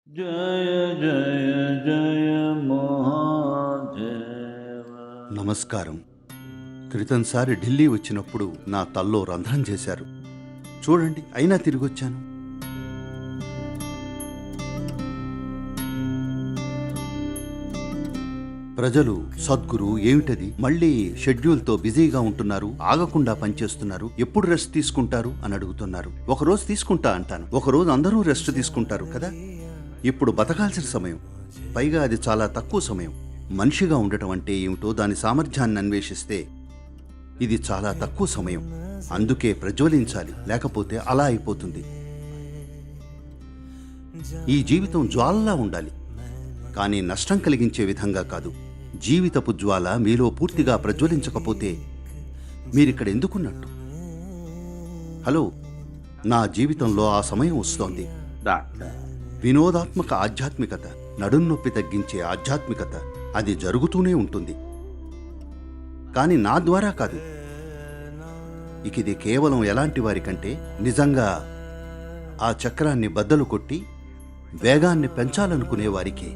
జయ జయ జయ మహాదేవ. నమస్కారం. క్రితంసారి ఢిల్లీ వచ్చినప్పుడు నా తల్లో రంధ్రం చేశారు. చూడండి, అయినా తిరిగొచ్చాను. ప్రజలు సద్గురు ఏమిటది, మళ్ళీ షెడ్యూల్తో బిజీగా ఉంటున్నారు, ఆగకుండా పనిచేస్తున్నారు, ఎప్పుడు రెస్ట్ తీసుకుంటారు అని అడుగుతున్నారు. ఒకరోజు తీసుకుంటా అంటాను, ఒకరోజు అందరూ రెస్ట్ తీసుకుంటారు కదా. ఇప్పుడు బతకాల్సిన సమయం, పైగా అది చాలా తక్కువ సమయం. మనిషిగా ఉండటం అంటే ఏమిటో దాని సామర్థ్యాన్ని అన్వేషిస్తే ఇది చాలా తక్కువ సమయం. అందుకే ప్రజ్వలించాలి, లేకపోతే అలా అయిపోతుంది. ఈ జీవితం జ్వాలలా ఉండాలి, కానీ నష్టం కలిగించే విధంగా కాదు. జీవితపు జ్వాల మీలో పూర్తిగా ప్రజ్వలించకపోతే మీరిక్కడ ఎందుకున్నట్టు? హలో, నా జీవితంలో ఆ సమయం వస్తోంది. డాక్టర్, వినోదాత్మక ఆధ్యాత్మికత, నడున్నొప్పి తగ్గించే ఆధ్యాత్మికత, అది జరుగుతూనే ఉంటుంది, కానీ నా ద్వారా కాదు. ఇది కేవలం ఎలాంటి వారికంటే నిజంగా ఆ చక్రాన్ని బద్దలు కొట్టి వేగాన్ని పెంచాలనుకునే వారికే.